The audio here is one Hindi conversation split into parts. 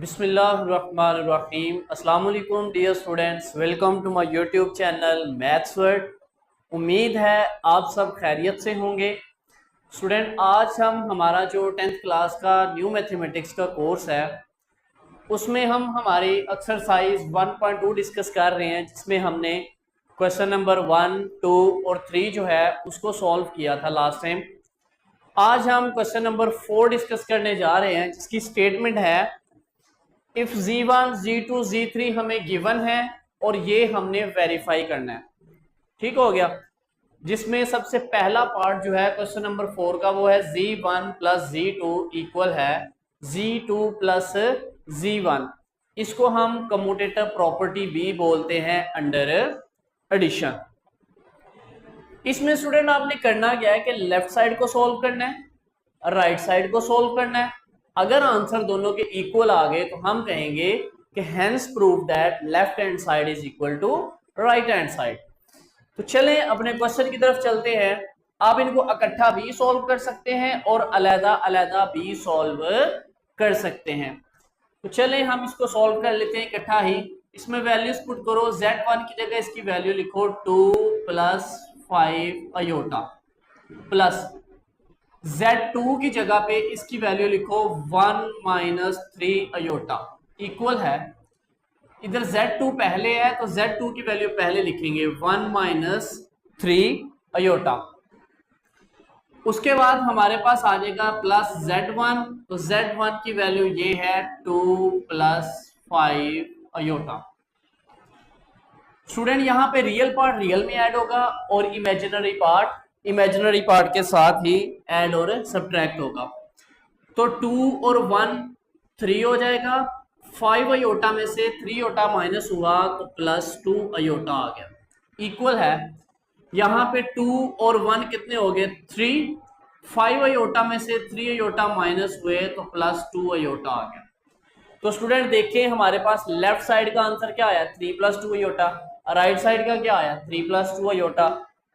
बिस्मिल्लाहिर्रहमानिर्रहीम। अस्सलाम वालेकुम dear students, welcome to my YouTube channel maths word. उम्मीद है आप सब खैरियत से होंगे। स्टूडेंट, आज हम हमारा जो 10th क्लास का न्यू मैथमेटिक्स का कोर्स है उसमें हम हमारी एक्सरसाइज 1.2 डिस्कस कर रहे हैं, जिसमें हमने क्वेश्चन नंबर 1, 2 और 3 जो है उसको सॉल्व किया था लास्ट टाइम। आज हम क्वेश्चन नंबर 4 डिस्कस करने जा रहे हैं, जिसकी स्टेटमेंट है इफ z1, z2, z3 हमें गिवन है और ये हमने वेरीफाई करना है। ठीक हो गया। जिसमें सबसे पहला पार्ट जो है क्वेश्चन नंबर 4 का वो है z1 प्लस z2 इक्वल है z2 प्लस z1। इसको हम कम्यूटेटिव प्रॉपर्टी भी बोलते हैं अंडर एडिशन। इसमें स्टूडेंट आपने करना क्या है कि लेफ्ट साइड को सोल्व करना है, राइट साइड को सोल्व करना है। अगर आंसर दोनों के इक्वल आ गए तो हम कहेंगे कि hence prove that left hand side is equal to right hand side. तो चलें अपने क्वेश्चन की तरफ चलते हैं। आप इनको इकट्ठा भी सॉल्व कर सकते हैं और अलग अलग भी सॉल्व कर सकते हैं। तो चलें हम इसको सॉल्व कर लेते हैं इकट्ठा ही। इसमें वैल्यूज पुट करो। z1 की जगह इसकी वैल्यू लिखो 2 प्लस 5 अयोटा, प्लस z2 की जगह पे इसकी वैल्यू लिखो 1 माइनस 3 अयोटा, इक्वल है। इधर z2 पहले है तो z2 की वैल्यू पहले लिखेंगे 1 माइनस 3 अयोटा। उसके बाद हमारे पास आ जाएगा प्लस z1, तो z1 की वैल्यू ये है 2 प्लस 5 अयोटा। स्टूडेंट, यहां पे रियल पार्ट रियल में ऐड होगा और इमेजिनरी पार्ट के साथ ही ऐड और सब्ट्रैक्ट होगा। तो 2 और 1 3 हो जाएगा। 5 अयोटा में से 3 अयोटा माइनस हुआ तो प्लस 2 अयोटा आ गया, इक्वल है। यहाँ पे 2 और 1 कितने हो गए 3। 5 अयोटा में से 3 अयोटा माइनस हुए तो प्लस 2 अयोटा आ गया। तो स्टूडेंट देखिए हमारे पास लेफ्ट साइड का आंसर क्या आया 3 प्लस 2 अयोटा, राइट साइड का क्या आया 3 प्लस 2 अयोटा।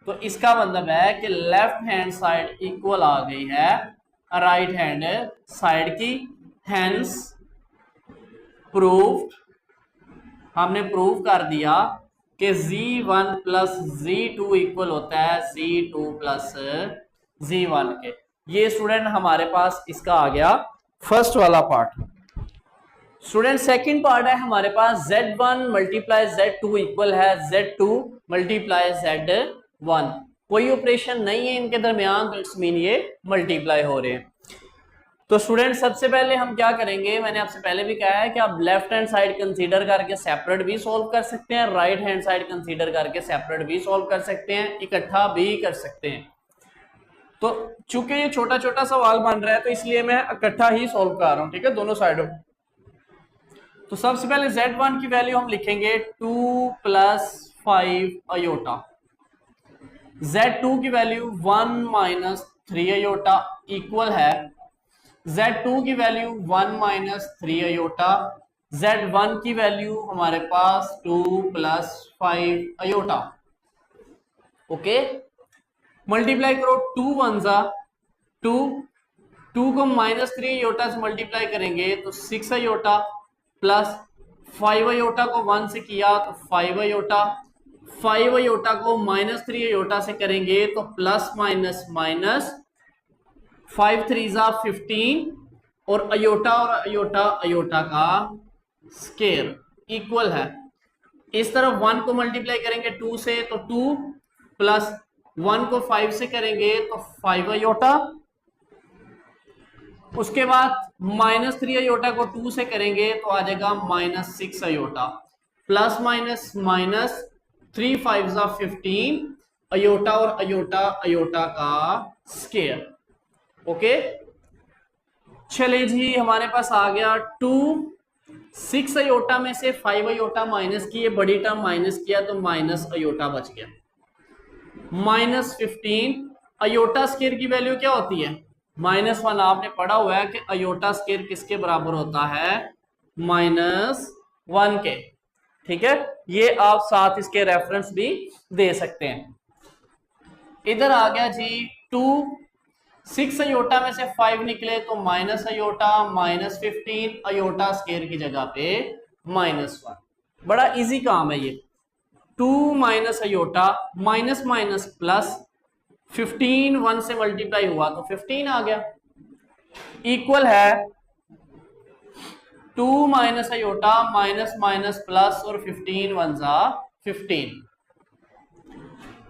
तो इसका मतलब है कि लेफ्ट हैंड साइड इक्वल आ गई है राइट हैंड साइड की। हेंस प्रूव्ड, हमने प्रूव कर दिया कि z1 प्लस z2 इक्वल होता है z2 प्लस z1 के। ये स्टूडेंट हमारे पास इसका आ गया फर्स्ट वाला पार्ट। स्टूडेंट सेकंड पार्ट है हमारे पास z1 मल्टीप्लाई z2 इक्वल है z2 मल्टीप्लाई z1। कोई ऑपरेशन नहीं है इनके दरमियान, तो इट्स मीन ये मल्टीप्लाई हो रहे हैं। तो स्टूडेंट सबसे पहले हम क्या करेंगे, मैंने आपसे पहले भी कहा है कि आप लेफ्ट हैंड साइड कंसीडर करके सेपरेट भी सॉल्व कर सकते हैं, राइट हैंड साइड कंसीडर करके सेपरेट भी सॉल्व कर सकते हैं, इकट्ठा भी कर सकते हैं। तो चूंकि ये छोटा छोटा सवाल बन रहा है तो इसलिए मैं इकट्ठा ही सॉल्व कर रहा हूं, ठीक है, दोनों साइडों। तो सबसे पहले z1 की वैल्यू हम लिखेंगे 2 प्लस 5 अयोटा, z2 की वैल्यू 1 माइनस 3 अयोटा इक्वल है z2 की वैल्यू 1 माइनस 3 अयोटा, z1 की वैल्यू हमारे पास 2 प्लस 5 अयोटा। ओके, मल्टीप्लाई करो 2 1 जा 2, 2 को माइनस 3 अयोटा से मल्टीप्लाई करेंगे तो 6 अयोटा, प्लस 5 अयोटा को 1 से किया तो 5 अयोटा, 5 अयोटा को माइनस 3 अयोटा से करेंगे तो प्लस माइनस माइनस 5 3 जा 15 और अयोटा अयोटा का स्केयर इक्वल है। इस तरफ 1 को मल्टीप्लाई करेंगे 2 से तो 2, प्लस 1 को 5 से करेंगे तो 5 अयोटा। उसके बाद माइनस 3 अयोटा को 2 से करेंगे तो आ जाएगा minus 6 iota, plus minus minus 3 5 जा 15 अयोटा और अयोटा का स्केयर। ओके, चले जी हमारे पास आ गया 2। 6 अयोटा में से 5 अयोटा माइनस किए, बड़ी टर्म माइनस किया तो माइनस अयोटा बच गया, माइनस 15 अयोटा स्केयर की वैल्यू क्या होती है -1। आपने पढ़ा हुआ है कि अयोटा स्केयर किसके बराबर होता है -1 के, ठीक है। ये आप साथ इसके रेफरेंस भी दे सकते हैं। इधर आ गया जी 2 6 अयोटा में से 5 निकले तो माइनस अयोटा, -15 अयोटा स्केयर की जगह पे -1। बड़ा इजी काम है ये। 2 minus aorta minus minus plus, 15 1 से मल्टीप्लाई हुआ तो 15 आ गया, इक्वल है 2 minus aorta minus minus plus और 15 1 जा 15।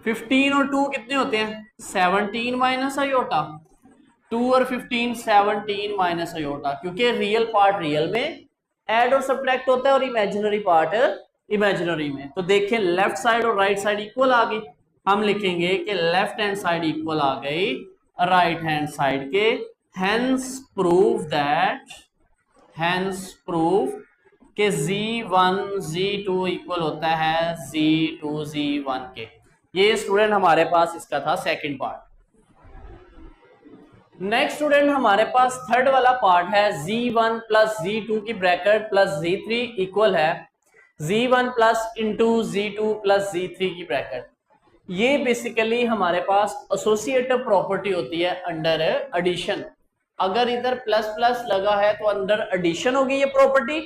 15 और 2 कितने होते हैं? 17 माइनस अयोटा। 2 और 15 17 माइनस अयोटा, क्योंकि रियल पार्ट रियल में ऐड और सब्ट्रैक्ट होता है और इमेजिनरी पार्ट इमेजिनरी में। तो देखें लेफ्ट साइड और राइट साइड इक्वल आ गई, हम लिखेंगे कि लेफ्ट हैंड साइड इक्वल आ गई राइट हैंड साइड के। हेंस प्रूव कि Z1 Z2 इक्वल होता है Z2 Z1 के। ये स्टूडेंट हमारे पास इसका था सेकंड पार्ट। नेक्स्ट स्टूडेंट हमारे पास थर्ड वाला पार्ट है Z1 प्लस Z2 की ब्रैकेट प्लस Z3 इक्वल है Z1 plus into Z2 plus Z3 की ब्रैकेट। ये बेसिकली हमारे पास एसोसिएटिव प्रॉपर्टी होती है अंडर एडिशन। अगर इधर प्लस प्लस लगा है तो अंडर एडिशन होगी ये प्रॉपर्टी,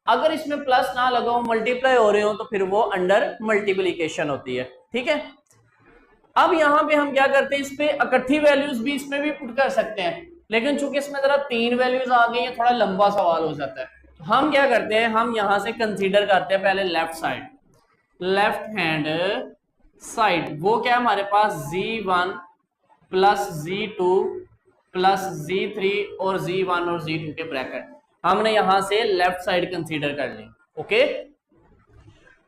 अगर इसमें प्लस ना लगा हो मल्टीप्लाई हो रहे हो तो फिर वो अंडर मल्टीप्लिकेशन होती है। ठीक है, अब यहां पे हम क्या करते हैं, इस पे इकट्ठी वैल्यूज भी इसमें भी पुट कर सकते हैं, लेकिन चूंकि इसमें जरा 3 वैल्यूज आ गई है थोड़ा लंबा सवाल हो जाता है। तो हम क्या करते हैं, हम यहां से कंसीडर करते हैं पहले left side, left hand side. वो क्या है हमारे पास Z1 plus Z2 plus Z3 और Z1 और Z2 के ब्रैकेट हमने यहां से लेफ्ट साइड कंसीडर कर ली। ओके,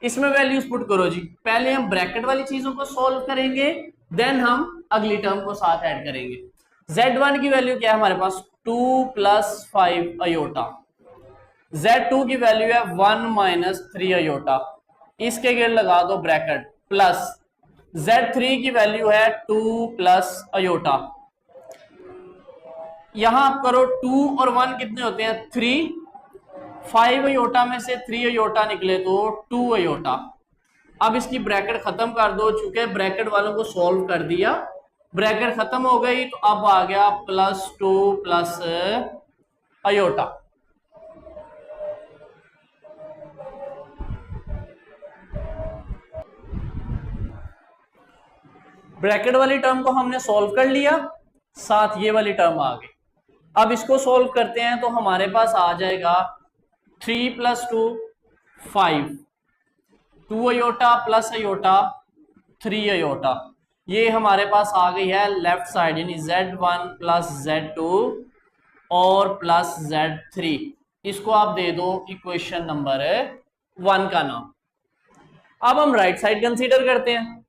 इसमें वैल्यूज पुट करो जी। पहले हम ब्रैकेट वाली चीजों को सॉल्व करेंगे, देन हम अगली टर्म को साथ ऐड करेंगे। Z1 की वैल्यू क्या है हमारे पास 2 प्लस 5 अयोटा, Z2 की वैल्यू है 1 माइनस 3 अयोटा, इसके गिर लगा दो ब्रैकेट, प्लस Z3 की वैल्यू है 2 प्लस अयोटा। यहां आप करो 2 और 1 कितने होते हैं 3, 5 अयोटा में से 3 अयोटा निकले तो 2 अयोटा। अब इसकी ब्रैकेट खत्म कर दो, चूंकि ब्रैकेट वालों को सॉल्व कर दिया, ब्रैकेट खत्म हो गई तो अब आ गया +2 प्लस अयोटा। ब्रैकेट वाली टर्म को हमने सॉल्व कर लिया, साथ ये वाली टर्म आ गई। अब इसको सॉल्व करते हैं तो हमारे पास आ जाएगा 3 plus 2 5, 2 iota plus iota 3 iota. ये हमारे पास आ गई है लेफ्ट साइड, यानी Z1 प्लस Z2 और प्लस Z3। इसको आप दे दो इक्वेशन नंबर 1 का नाम। अब हम राइट साइड कंसीडर करते हैं,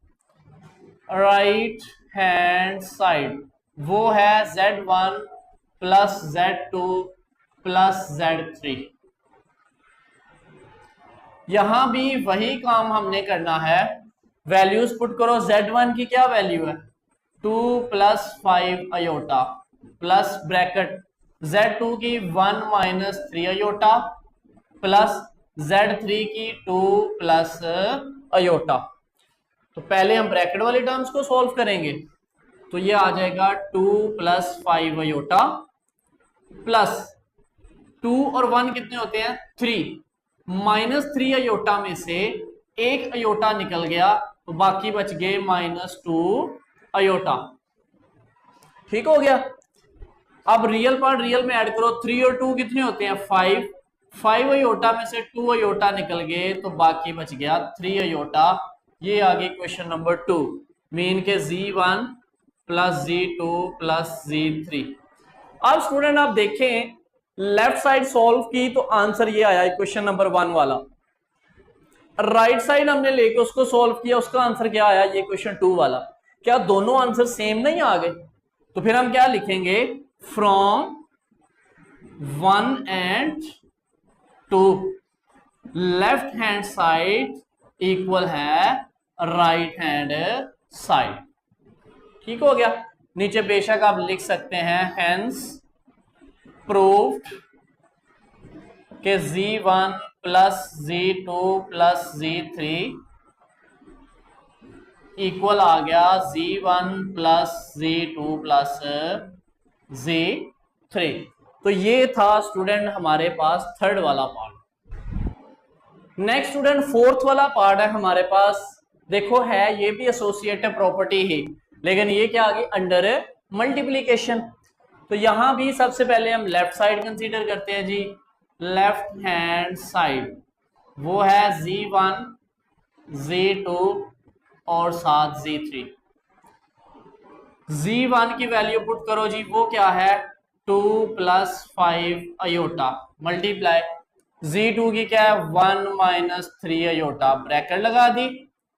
राइट हैंड साइड वो है Z1 plus Z2 plus Z3। यहां भी वही काम हमने करना है, वैल्यूज पुट करो। Z1 की क्या वैल्यू है 2 plus 5 iota, plus bracket Z2 की 1 माइनस 3 अयोटा, प्लस Z3 की 2 प्लस अयोटा। तो पहले हम ब्रैकेट वाली टर्म्स को सॉल्व करेंगे, तो ये आ जाएगा 2 प्लस 5 अयोटा प्लस 2 और 1 कितने होते हैं 3, माइनस 3 अयोटा में से एक अयोटा निकल गया तो बाकी बच गए -2 अयोटा। ठीक हो गया। अब रियल पार्ट रियल में ऐड करो, 3 और 2 कितने होते हैं 5, 5 अयोटा में से 2 अयोटा निकल गए तो बाकी बच गया 3 अयोटा। ये आ गई क्वेश्चन नंबर 2, मीन के Z1 plus Z2 plus Z3। अब स्टूडेंट आप देखें लेफ्ट साइड सॉल्व की तो आंसर ये आया क्वेश्चन नंबर 1 वाला, राइट साइड हमने लेके उसको सॉल्व किया, उसका आंसर क्या आया ये क्वेश्चन 2 वाला। क्या दोनों आंसर सेम नहीं आ गए? तो फिर हम क्या लिखेंगे, from 1 and 2 left hand side equal है राइट हैंड साइड। ठीक हो गया। नीचे बेशक आप लिख सकते हैं हेंस प्रूव्ड के Z1 plus Z2 plus Z3 equal आ गया Z1 plus Z2 plus Z3। तो ये था स्टूडेंट हमारे पास थर्ड वाला पार्ट। नेक्स्ट स्टूडेंट फोर्थ वाला पार्ट है हमारे पास, देखो है ये भी एसोसिएटिव प्रॉपर्टी ही, लेकिन ये क्या आ गई अंडर मल्टीप्लीकेशन। तो यहां भी सबसे पहले हम लेफ्ट साइड कंसीडर करते हैं जी, लेफ्ट हैंड साइड वो है Z1 Z2 और साथ Z3। Z1 की वैल्यू पुट करो जी, वो क्या है 2 + 5 अयोटा मल्टीप्लाई, Z2 की क्या है 1 - 3 अयोटा ब्रैकेट लगा दी,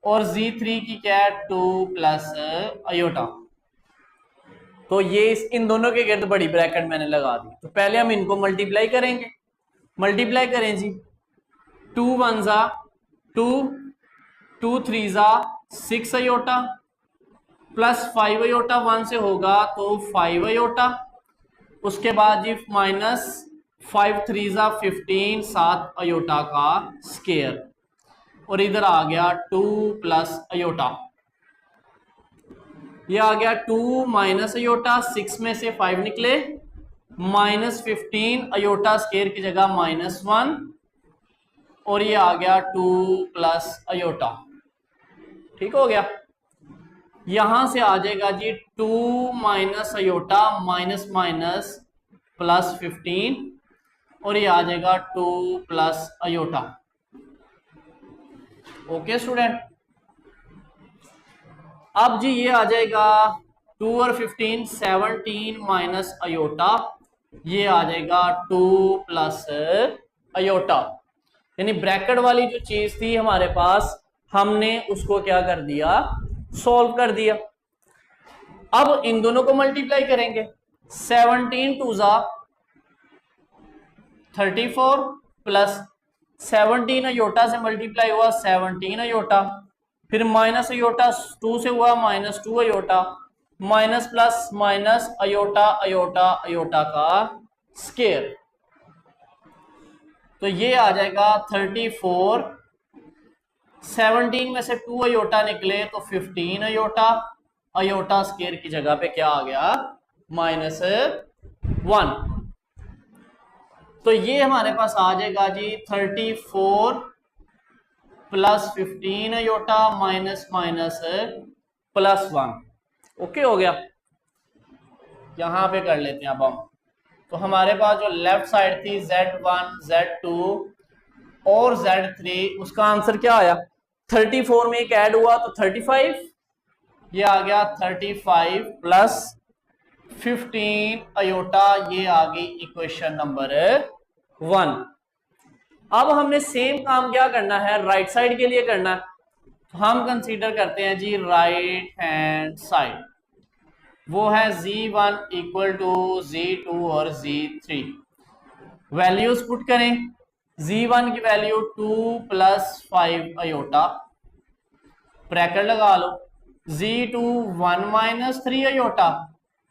और Z3 की क्या है 2 + अयोटा। तो ये इन दोनों के गिर्द बड़ी ब्रैकेट मैंने लगा दी। तो पहले हम इनको मल्टीप्लाई करेंगे, मल्टीप्लाई करें जी, 2 1 ज़ा 2, 2 3 ज़ा 6 अयोटा प्लस 5 अयोटा 1 से होगा तो 5 अयोटा, उसके बाद जी माइनस 5 3 ज़ा 15 7 अयोटा का स्केयर, और इधर आ गया 2 + अयोटा, ये आ गया 2 - अयोटा, 6 में से 5 निकले, -15 अयोटा स्केयर की जगह -1, और ये आ गया 2 + अयोटा। ठीक हो गया। यहां से आ जाएगा जी 2 - अयोटा माइनस माइनस +15, और ये आ जाएगा 2 + अयोटा। ओके स्टूडेंट, अब जी ये आ जाएगा 2 और 15 17 - अयोटा, ये आ जाएगा 2 + अयोटा। यानी ब्रैकेट वाली जो चीज थी हमारे पास, हमने उसको क्या कर दिया, सॉल्व कर दिया। अब इन दोनों को मल्टीप्लाई करेंगे, 17 2 ज़ा 34 प्लस 17 अयोटा से मल्टीप्लाई हुआ 17 अयोटा, फिर माइनस अयोटा 2 से हुआ -2 iota, minus plus minus iota iota iota का स्केयर, तो ये आ जाएगा 34। 17 में से 2 अयोटा निकले तो 15 अयोटा, अयोटा स्केयर की जगह पे क्या आ गया -1। तो ये हमारे पास आ जाएगा जी 34 + 15 अयोटा माइनस माइनस +1। ओके हो गया। यहां पे कर लेते हैं अब हम। तो हमारे पास जो लेफ्ट साइड थी Z1 Z2 और Z3, उसका आंसर क्या आया, 34 में एक ऐड हुआ तो 35, ये आ गया 35 + 15 अयोटा, ये आ गई इक्वेशन नंबर 1। अब हमने सेम काम क्या करना है, राइट साइड के लिए करना है। तो हम कंसीडर करते हैं जी राइट हैंड साइड, वो है Z1 = Z2 और Z3। वैल्यूज पुट करें, Z1 की वैल्यू 2 + 5 अयोटा ब्रैकेट लगा लो, Z2 1 - 3 अयोटा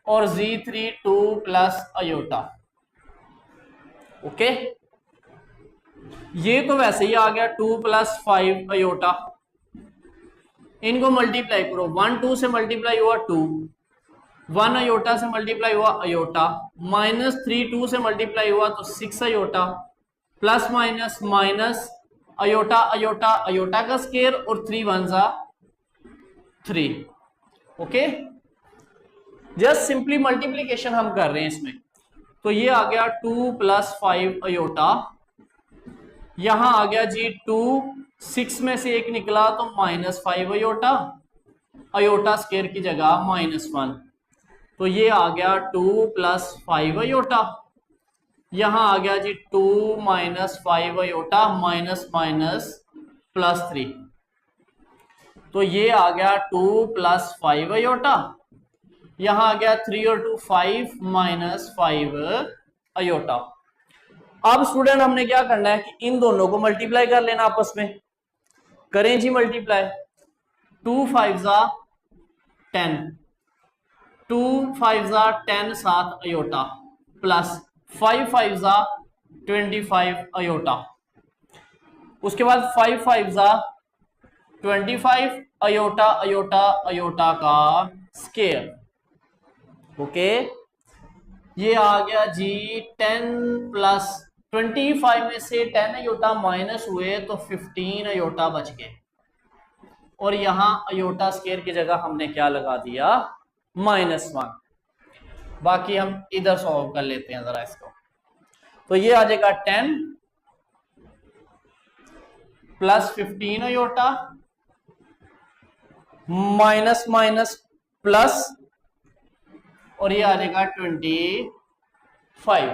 और Z3 2 + अयोटा। ओके, ये तो वैसे ही आ गया 2 + 5 अयोटा, इनको मल्टीप्लाई करो, 1 2 से मल्टीप्लाई हुआ 2, 1 अयोटा से मल्टीप्लाई हुआ अयोटा, -3 2 से मल्टीप्लाई हुआ तो 6 iota, plus minus minus iota iota iota का स्केयर, और 3 1 ज़ा 3। ओके, जस्ट सिंपली मल्टीप्लीकेशन हम कर रहे हैं इसमें। तो ये आ गया 2 + 5 अयोटा, यहां आ गया जी 2, 6 में से एक निकला तो -5 अयोटा, अयोटा स्केयर की जगह -1, तो ये आ गया 2 + 5 अयोटा, यहां आ गया जी 2 - 5 अयोटा माइनस माइनस +3, तो ये आ गया 2 + 5 अयोटा, यहां आ गया 3 और 2 5 -5 अयोटा। अब स्टूडेंट हमने क्या करना है कि इन दोनों को मल्टीप्लाई कर लेना आपस में, करें जी मल्टीप्लाई, 2 5 ज़ा 10, 2 5 ज़ा 10 7 अयोटा, प्लस 5 5 ज़ा 25 अयोटा, उसके बाद 5 5 ज़ा 25 अयोटा अयोटा अयोटा का स्केयर। ओके, ये आ गया जी 10 प्लस 25 में से 10 अयोटा माइनस हुए तो 15 अयोटा बच गए, और यहां अयोटा स्केयर की जगह हमने क्या लगा दिया, -1। बाकी हम इधर सॉल्व कर लेते हैं जरा इसको। तो ये आ जाएगा 10 plus 15 iota minus minus plus, और ये आ जाएगा 25।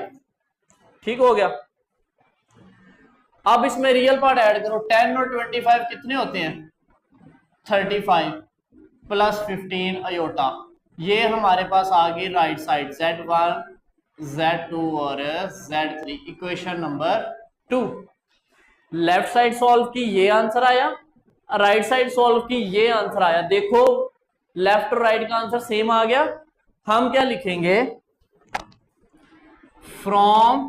ठीक हो गया। अब इसमें रियल पार्ट ऐड करो, 10 और 25 कितने होते हैं, 35 प्लस 15 अयोटा। ये हमारे पास आ गई राइट साइड Z1 Z2 और Z3, equation number 2। Left side solve की ये आंसर आया, राइट साइड सॉल्व की ये आंसर आया। देखो लेफ्ट और राइट का आंसर सेम आ गया। हम क्या लिखेंगे, from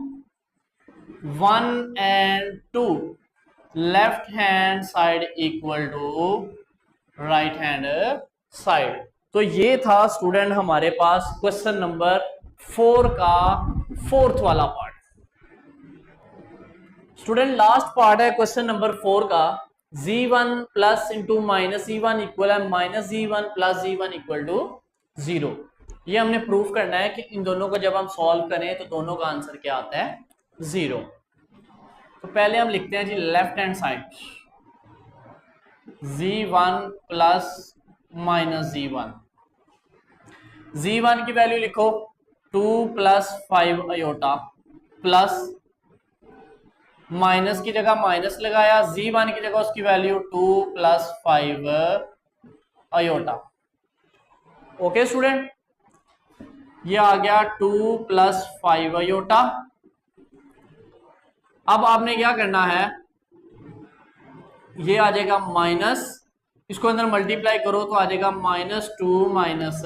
1 and 2 left hand side equal to right hand side. तो ये था स्टूडेंट हमारे पास क्वेश्चन नंबर 4 का फोर्थ वाला पार्ट। स्टूडेंट लास्ट पार्ट है क्वेश्चन नंबर 4 का, z1 plus into minus z1 equal है minus z1 plus z1 equal to 0। ये हमने प्रूफ करना है कि इन दोनों को जब हम सॉल्व करें तो दोनों का आंसर क्या आता है, 0। तो पहले हम लिखते हैं जी left hand side, z1 plus minus z1। z1 की वैल्यू लिखो 2 प्लस 5 अयोटा, प्लस माइनस की जगह माइनस लगाया, z1 की जगह उसकी value 2 plus 5 iota. Okay student, ये आ गया 2 प्लस 5 अयोटा। अब आपने क्या करना है, ये आ जाएगा माइनस, इसको अंदर मल्टीप्लाई करो तो आ जाएगा -2 माइनस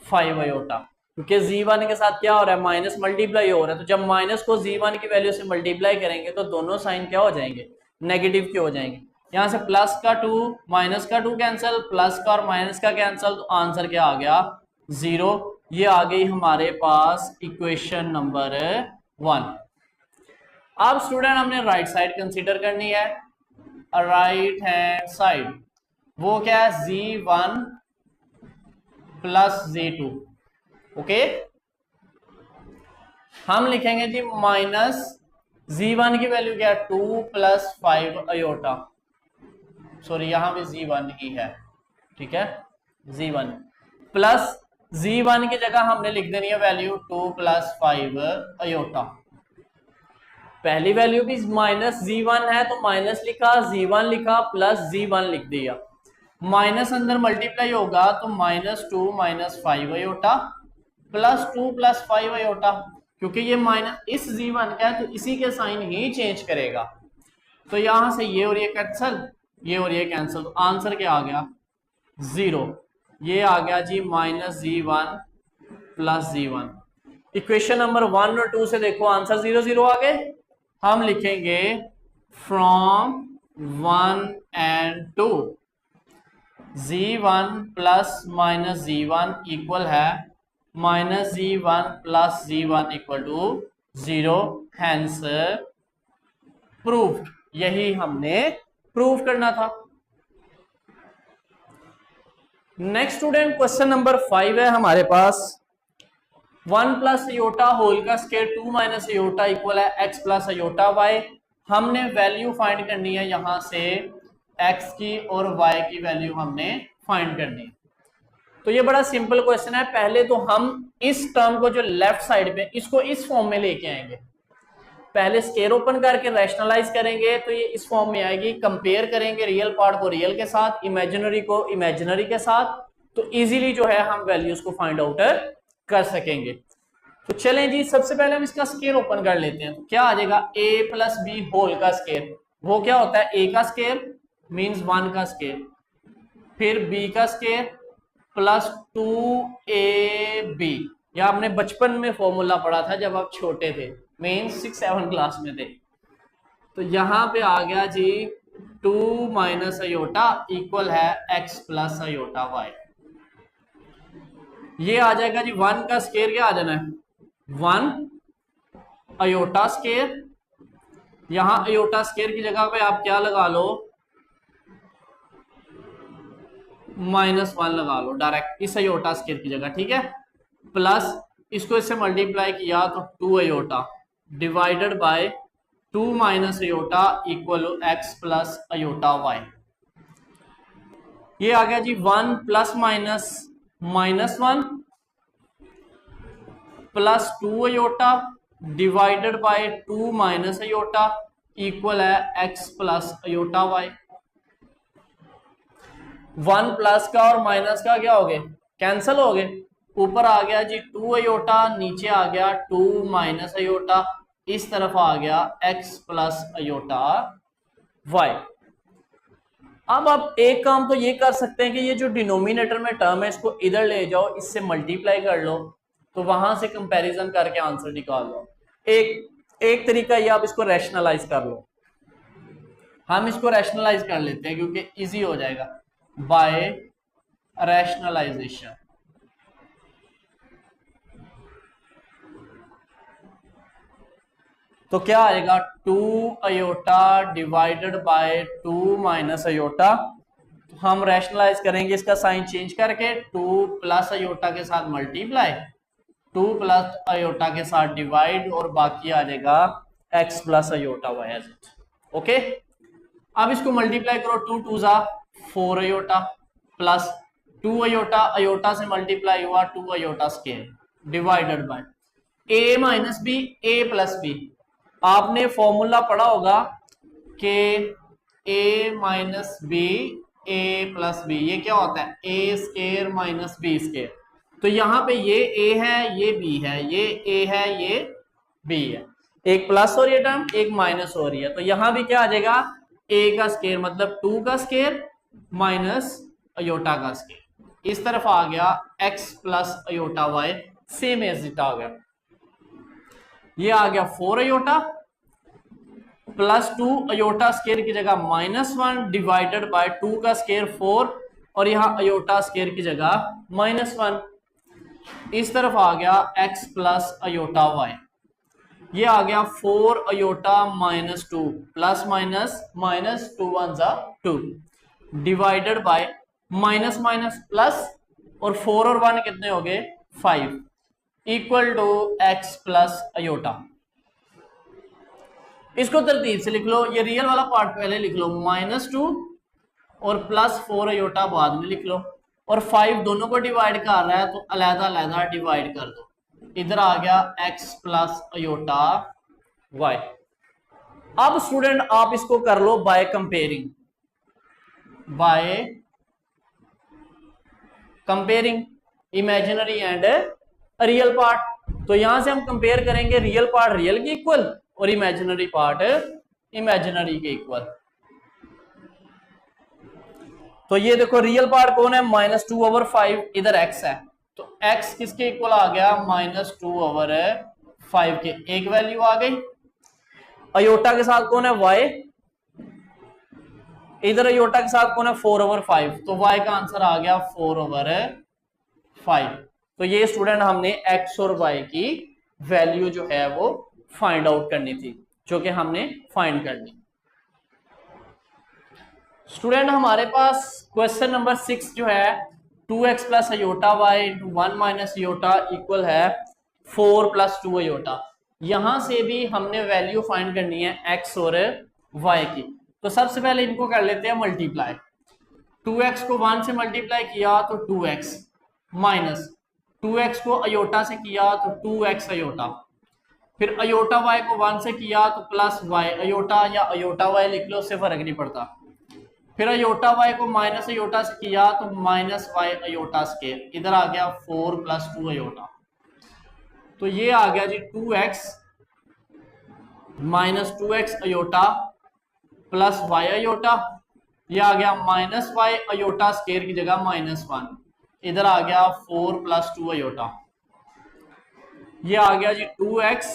5 अयोटा, क्योंकि z1 के साथ क्या हो रहा है, माइनस मल्टीप्लाई हो रहा है। तो जब माइनस को z1 की वैल्यू से मल्टीप्लाई करेंगे तो दोनों साइन क्या हो जाएंगे, नेगेटिव के हो जाएंगे। यहां से प्लस का 2 माइनस का 2 कैंसिल, प्लस का और माइनस का कैंसिल, तो आंसर क्या आ गया, 0। ये आ गई हमारे पास इक्वेशन नंबर 1। अब स्टूडेंट हमने राइट साइड कंसीडर करनी है, राइट हैंड साइड। वो क्या है, z1 प्लस z2। ओके, हम लिखेंगे जी माइनस z1 की वैल्यू क्या है, 2 प्लस 5 अयोटा, सॉरी यहां भी z1 ही है, ठीक है, z1 प्लस z1 की जगह हमने लिख देनी है वैल्यू 2 प्लस 5 अयोटा। पहली वैल्यू भी माइनस z1 है तो माइनस लिखा, z1 लिखा, प्लस z1 लिख दिया। माइनस अंदर मल्टीप्लाई होगा तो -2 minus 5 iota plus 2 plus 5 iota, क्योंकि ये माइनस इस z1 का है तो इसी के साइन ही चेंज करेगा। तो यहां से ये और ये कैंसिल, ये और ये कैंसिल, तो आंसर क्या आ गया, 0। ये आ गया जी -z1 plus z1। Equation number 1 और 2 से देखो आंसर 0 0 आ गए। हम लिखेंगे from 1 and 2 z1 plus minus z1 equal है -z1 plus z1 equal to 0, hence proved. यही हमने प्रूव करना था। नेक्स्ट स्टूडेंट क्वेश्चन नंबर 5 है हमारे पास, 1 प्लस अयोटा होल का स्क्वायर 2 माइनस अयोटा इक्वल है x प्लस अयोटा y। हमने वैल्यू फाइंड करनी है यहां से x की और y की वैल्यू हमने फाइंड करनी है। तो ये बड़ा सिंपल क्वेश्चन है। पहले तो हम इस टर्म को जो लेफ्ट साइड पे, इसको इस फॉर्म में लेके आएंगे। पहले स्क्वायर ओपन करके रैशनलाइज करेंगे तो ये इस फॉर्म में आएगी। कंपेयर करेंगे रियल पार्ट को रियल के साथ, इमेजिनरी को इमेजिनरी के साथ, तो इजीली जो है हम वैल्यूज को फाइंड आउट कर सकेंगे। तो चलें जी, सबसे पहले हम इसका स्क्वायर ओपन कर लेते हैं। तो क्या आ जाएगा, a प्लस बी होल का स्क्वायर, वो क्या होता है, a का स्क्वायर मीन्स 1 का स्क्वायर, फिर b का स्क्वायर प्लस 2ab। यह आपने बचपन में फॉर्मूला पढ़ा था जब आप छोटे थे, मीन्स 6-7 क्लास में थे। तो यहां पे आ गया जी 2 माइनस अयोटा इक्वल है x प्लस अयोटा y। ये आ जाएगा जी 1 का स्क्वायर क्या आ जाना है, 1 अयोटा स्केयर, यहां अयोटा स्केयर की जगह पे आप क्या लगा लो, -1 लगा लो डायरेक्ट इस अयोटा स्केयर की जगह, ठीक है। प्लस इसको इससे मल्टीप्लाई किया तो 2 iota divided by 2 minus iota equal x plus iota y. ये आ गया जी 1 plus minus -1 plus 2 iota divided by 2 minus iota equal है x plus iota y. 1 plus का और माइनस का क्या हो गए, कैंसिल हो गए। ऊपर आ गया जी 2 अयोटा, नीचे आ गया 2 माइनस अयोटा, इस तरफ आ गया x प्लस अयोटा y। अब आप एक काम तो ये कर सकते हैं कि ये जो डिनोमिनेटर में टर्म है इसको इधर ले जाओ, इससे मल्टीप्लाई कर लो, तो वहां से कंपैरिजन करके आंसर निकाल लो। एक तरीका ये, आप इसको रैशनलाइज कर लो। हम इसको रैशनलाइज कर लेते हैं क्योंकि इजी हो जाएगा बाय रैशनलाइजेशन। तो क्या आएगा 2 iota divided by 2 minus iota. हम रैशनलाइज करेंगे इसका साइन चेंज करके, 2 प्लस अयोटा के साथ मल्टीप्लाई, 2 प्लस अयोटा के साथ डिवाइड, और बाकी आ जाएगा x plus iota Y as it. Okay, अब इसको मल्टीप्लाई करो, 2 2 जा 4 अयोटा प्लस 2 अयोटा, अयोटा से मल्टीप्लाई हुआ 2 iota square divided by a minus B a plus B. आपने फॉर्मूला पढ़ा होगा कि a minus B a plus B, ये क्या होता है a square minus b square. तो यहां पे ये a है, ये b है, ये a है, ये b है, एक प्लस हो रही है टर्म, एक माइनस हो रही है। तो यहां भी क्या आ जाएगा, a का स्केयर मतलब 2 का स्केयर माइनस अयोटा का स्केयर, इस तरफ आ गया x plus iota y, same as it आ गया। ये आ गया 4 अयोटा प्लस 2 अयोटा स्केयर की जगह -1 डिवाइडेड बाय 2 का स्केयर 4, और यहां अयोटा स्केयर की जगह -1, इस तरफ आ गया x प्लस अयोटा y। ये आ गया 4 iota -2 plus minus -2 1 2 divided by minus minus plus, और 4 और 1 कितने हो गए 5 equal to x plus iota. इसको तरतीब से लिख लो, ये रियल वाला पार्ट पहले लिख लो, -2 और प्लस 4 अयोटा बाद में लिख लो, और 5 दोनों को डिवाइड कर रहा है तो अलहदा अलहदा डिवाइड कर दो। इधर आ गया x प्लस अयोटा y। अब स्टूडेंट आप इसको कर लो by comparing, by comparing imaginary and real part. तो यहां से हम कंपेयर करेंगे रियल पार्ट रियल के इक्वल और इमेजिनरी पार्ट इमेजिनरी के इक्वल। तो ये देखो रियल पार्ट कौन है, -2/5, इधर x है, तो x किसके इक्वल आ गया, -2/5 के, एक वैल्यू आ गई। अयोटा के साथ कौन है y, इधर अयोटा के साथ कौन है 4/5, तो y का आंसर आ गया 4/5। तो ये स्टूडेंट हमने x और y की वैल्यू जो है वो फाइंड आउट करनी थी, जो कि हमने फाइंड कर ली। स्टूडेंट हमारे पास क्वेश्चन नंबर 6 जो है 2x plus iota Y into 1 minus iota equal है 4 प्लस 2 अयोटा। यहां से भी हमने वैल्यू फाइंड करनी है x और y की। तो सबसे पहले इनको कर लेते हैं मल्टीप्लाई। 2x को 1 से मल्टीप्लाई किया तो 2x माइनस 2x को अयोटा से किया तो 2x अयोटा, फिर अयोटा y को 1 से किया तो प्लस y अयोटा, या अयोटा y लिख लो, उससे फर्क नहीं पड़ता। फिर अयोटा y को माइनस अयोटा से किया तो माइनस y अयोटा स्केयर, इधर आ गया 4 प्लस 2 अयोटा। तो ये आ गया जी 2x minus 2x iota plus y iota, ये आ गया माइनस y अयोटा स्केयर की जगह -1, इधर आ गया 4 प्लस 2 अयोटा। ये आ गया जी 2x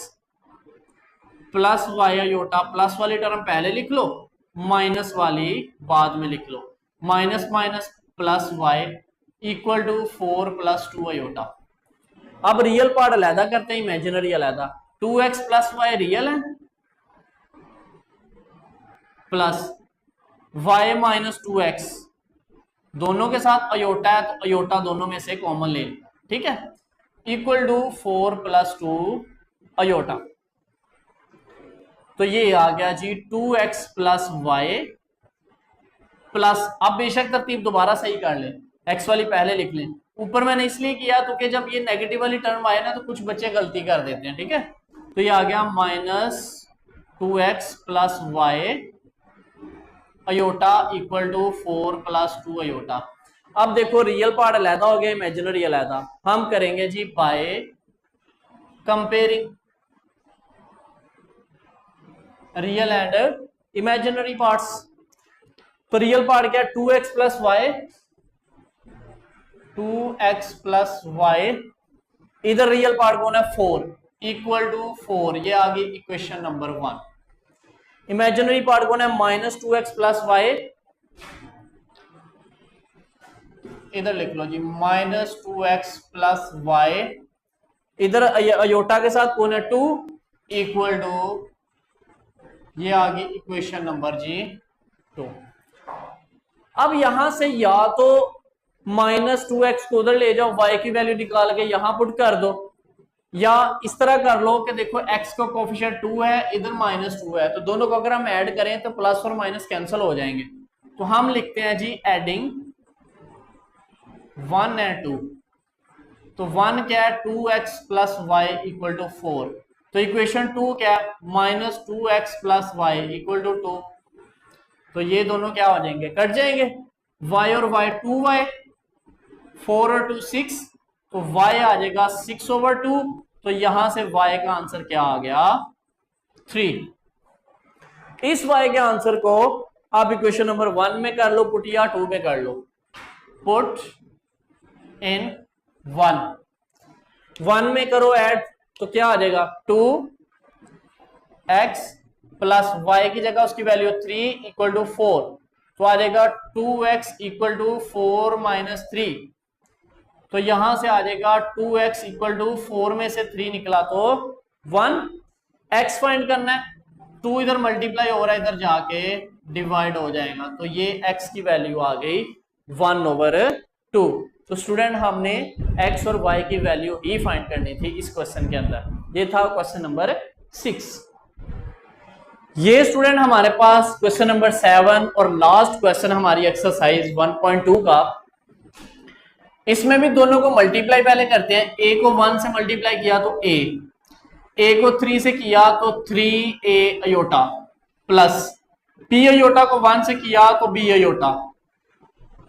plus y iota, plus वाली टर्म पहले लिख लो, माइनस वाली बाद में लिख लो, minus minus plus y equal to 4 plus 2 iota. अब रियल पार्ट अलहदा करते हैं, इमेजिनरी अलहदा। 2x प्लस वाई रियल है, प्लस y माइनस 2x दोनों के साथ अयोटा है, तो अयोटा दोनों में से कॉमन ले, ठीक है, इक्वल टू 4 प्लस 2 अयोटा। तो ये आ गया जी 2x प्लस वाई प्लस, अब बेशक तरतीब दोबारा सही कर लें, x वाली पहले लिख लें। ऊपर मैंने इसलिए किया तो कि जब ये नेगेटिव वाली टर्म आए ना तो कुछ बच्चे गलती कर देते हैं, ठीक है। तो ये आ गया minus 2x plus Y iota equal to 4 plus 2 iota. अब देखो रियल पार्ट अलहदा हो गया, इमेजिनरी अलहदा। हम करेंगे जी by comparing real and imaginary parts. तो रियल पार्ट क्या है, 2x plus y, 2x plus y, इधर रियल पार्ट कौन है 4, इक्वल टू 4, ये आ गई इक्वेशन नंबर 1। इमेजिनरी पार्ट कौन है माइनस 2x प्लस वाई, इधर लिख लो जी माइनस 2x प्लस वाई, इधर अयोटा के साथ कौन है 2, इक्वल टू, ये आ गई इक्वेशन नंबर जी 2। अब यहां से या तो माइनस 2x को उधर ले जाओ, y की वैल्यू निकाल के यहां पुट कर दो, या इस तरह कर लो कि देखो x का कोफिशिएंट 2 है, इधर माइनस 2 है, तो दोनों को अगर हम ऐड करें तो प्लस और माइनस कैंसिल हो जाएंगे। तो हम लिखते हैं जी एडिंग 1 एंड 2। तो 1 क्या है 2x plus Y equal to 4, तो इक्वेशन 2 क्या है minus 2x plus Y equal to 2। तो ये दोनों क्या हो जाएंगे, कट जाएंगे, y और y 2y, 4 और 2 6, तो y आ जाएगा 6/2। तो यहां से y का आंसर क्या आ गया 3। इस y के आंसर को आप इक्वेशन नंबर 1 में कर लो पुट, या 2 में कर लो पुट इन 1 में करो ऐड, तो क्या आ जाएगा 2x प्लस वाई की जगह उसकी वैल्यू 3 इक्वल टू 4, तो आ जाएगा 2x इक्वल टू 4 माइनस 3। तो यहां से आ जाएगा 2x इक्वल टू 4 में से 3 निकला तो 1, x फाइंड करना है, 2 इधर मल्टीप्लाई हो रहा है, इधर जाके डिवाइड हो जाएगा, तो ये x की वैल्यू आ गई 1/2। तो स्टूडेंट हमने x और y की वैल्यू ही फाइंड करनी थी इस क्वेश्चन के अंदर। ये था क्वेश्चन नंबर 6। ये स्टूडेंट हमारे पास क्वेश्चन नंबर 7 और लास्ट क्वेश्चन हमारी एक्सरसाइज 1.2 का। इसमें भी दोनों को मल्टीप्लाई पहले करते हैं, a को 1 से मल्टीप्लाई किया तो a को 3 से किया तो 3a iota, plus b aorta को 1 से किया तो b अयोटा,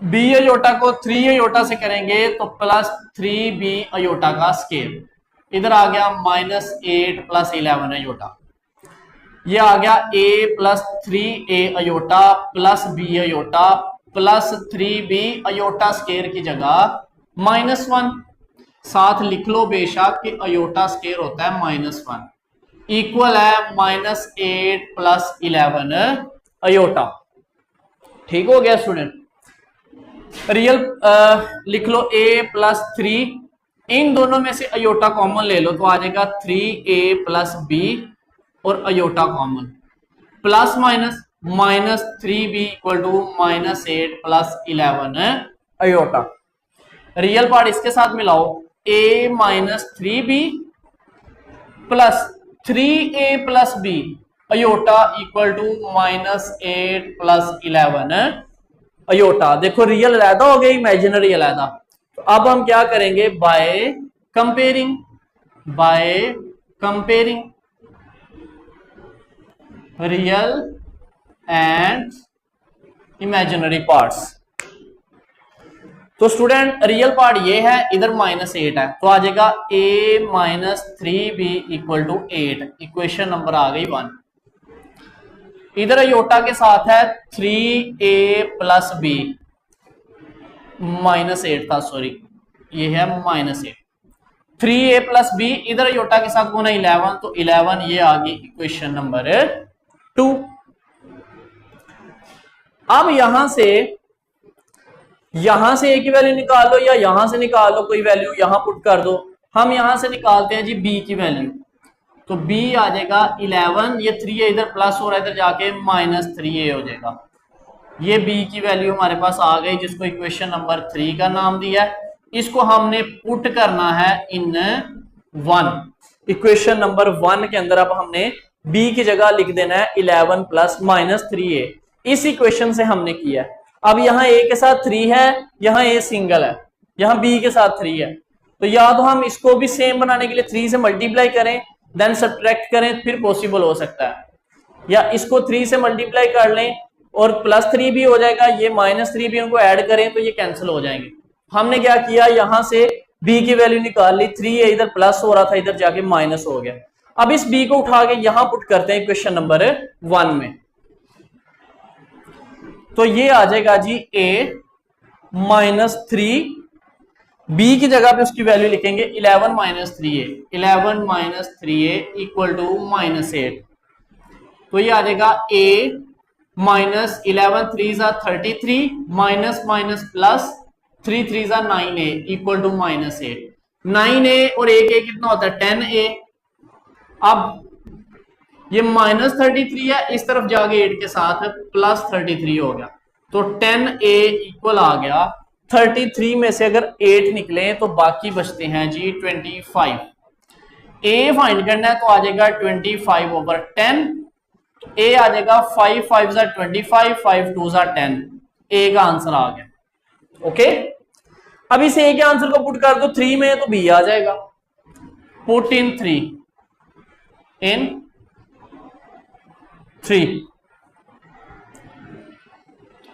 b अयोटा को 3 अयोटा से करेंगे तो प्लस 3b अयोटा का स्केयर, इधर आ गया -8 प्लस 11 अयोटा, ये आ गया a plus 3a iota plus b iota plus 3b iota square की जगह -1, साथ लिख लो बेशक कि अयोटा स्केयर होता है -1, इक्वल है -8 प्लस 11 अयोटा। ठीक हो गया स्टूडेंट। रियल लिख लो a प्लस 3, इन दोनों में से अयोटा कॉमन ले लो तो आ जाएगा 3a प्लस b और iota common, plus minus 3b equal to -8 plus 11 iota. Real part इसके साथ मिलाओ, a minus 3b plus 3a plus b iota equal to -8 plus 11 iota. देखो रियल अलहदा हो गया, इमेजिनरी अलहदा। तो अब हम क्या करेंगे, by comparing real and imaginary parts. तो स्टूडेंट रियल पार्ट ये है, इधर -8 है, तो आ जाएगा a minus 3b equal to 8, equation number आ गई 1। इधर अयोटा के साथ है 3a प्लस b, -8 था, सॉरी ये है -8, 3a प्लस b, इधर अयोटा के साथ कौन है 11, तो 11, ये आ गई इक्वेशन नंबर 2। अब यहां से a की वैल्यू निकाल लो या यहां से निकाल लो, कोई वैल्यू यहां पुट कर दो, हम यहां से निकालते हैं जी बी की वैल्यू, तो बी आ जाएगा 11, ये 3 है इधर प्लस हो रहा है इधर जाके -3a हो जाएगा। ये बी की वैल्यू हमारे पास आ गई, जिसको इक्वेशन नंबर 3 का नाम दिया है। इसको हमने पुट करना है इन 1, इक्वेशन नंबर 1 के अंदर अब हमने बी की जगह लिख देना है 11 प्लस -3a। इस इक्वेशन से हमने किया है। अब यहाँ a के साथ 3 है, यहाँ a सिंगल है, यहाँ b के साथ 3 है, तो या तो हम इसको भी सेम बनाने के लिए 3 से मल्टीप्लाई करें देन सब्ट्रैक्ट करें, फिर पॉसिबल हो सकता है, या इसको 3 से मल्टीप्लाई कर लें और +3 भी हो जाएगा, ये -3 भी उनको ऐड करें तो ये कैंसिल हो जाएंगे। हमने क्या किया, यहां से b की वैल्यू निकाल ली, 3 है इधर प्लस हो रहा था इधर जाके माइनस हो गया। अब इस b को उठा के यहां पुट करते हैं इक्वेशन नंबर 1 में, तो ये आ जाएगा जी a -3, b की जगह पे उसकी वैल्यू लिखेंगे 11 -3a, 11 -3a इक्वल टू -8, तो ये आ जाएगा a -11 3 ज़ा 33 माइनस माइनस प्लस 3 3 ज़ा 9a इक्वल टू -8। 9a और 1a कितना होता है 10a। अब ये -33 है, इस तरफ जाके 8 के साथ +33 हो गया, तो 10a इक्वल आ गया 33 में से अगर 8 निकले तो बाकी बचते हैं जी 25। a फाइंड करना है तो आ जाएगा 25/10, a आ जाएगा 5 5 ज़ा 25, 5 2 ज़ा 10, a का आंसर आ गया। ओके, अब इस a के आंसर को पुट कर दो 3 में तो b आ जाएगा, पुट इन 3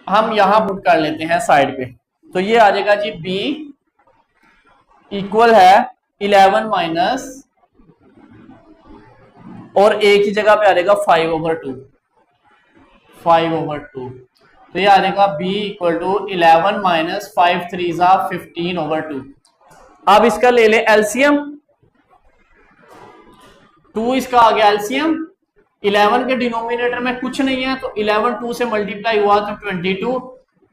हम यहां पुट कर लेते हैं साइड पे, तो ये आ जाएगा जी b इक्वल है 11 माइनस और a की जगह पे आ जाएगा 5/2, 5/2, तो ये आ जाएगा b इक्वल टू 11 माइनस 5 3 ज़ा 15/2। अब इसका ले ले एलसीएम, 2 इसका आ गया एलसीएम, 11 के डिनोमिनेटर में कुछ नहीं है तो 11 2 से मल्टीप्लाई हुआ तो 22,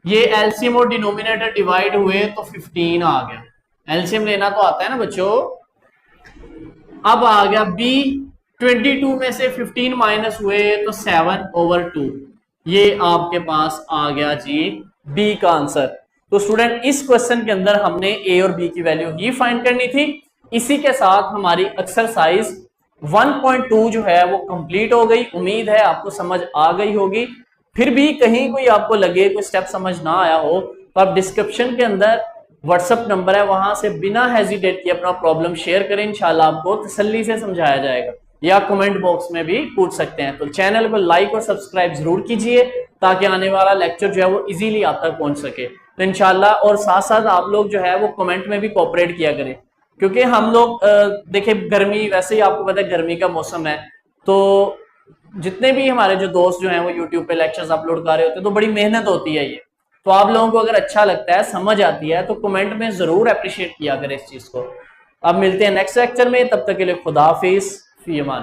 ये एलसीएम और डिनोमिनेटर डिवाइड हुए तो 15 आ गया। एलसीएम लेना तो आता है ना बच्चों। अब आ गया b, 22 में से 15 माइनस हुए तो 7/2, ये आपके पास आ गया जी b का आंसर। तो स्टूडेंट इस क्वेश्चन के अंदर हमने a और b की वैल्यू ही फाइंड करनी थी। इसी के साथ हमारी एक्सरसाइज 1.2 जो है वो कंप्लीट हो गई। उम्मीद है आपको समझ आ गई होगी। फिर भी कहीं कोई आपको लगे कोई स्टेप समझ ना आया हो तो आप डिस्क्रिप्शन के अंदर व्हाट्सएप नंबर है, वहां से बिना हेजिटेट किए अपना प्रॉब्लम शेयर करें, इंशाल्लाह आपको तसल्ली से समझाया जाएगा, या कमेंट बॉक्स में भी पूछ सकते हैं। तो चैनल को लाइक और सब्सक्राइब जरूर कीजिए ताकि आने वाला लेक्चर जो है वो इजीली आप तक पहुंच सके। तो इंशाल्लाह, और साथ साथ आप लोग जो है वो कमेंट में भी कोऑपरेट किया करें, क्योंकि हम लोग देखिए गर्मी, वैसे ही आपको पता है गर्मी का मौसम है, तो जितने भी हमारे जो दोस्त जो हैं वो यूट्यूब पे लेक्चर्स अपलोड कर रहे होते हैं तो बड़ी मेहनत होती है ये। तो आप लोगों को अगर अच्छा लगता है, समझ आती है, तो कमेंट में जरूर अप्रिशिएट किया करें इस चीज को। अब मिलते हैं नेक्स्ट लेक्चर में, तब तक के लिए खुदा हाफिज, फी अमान।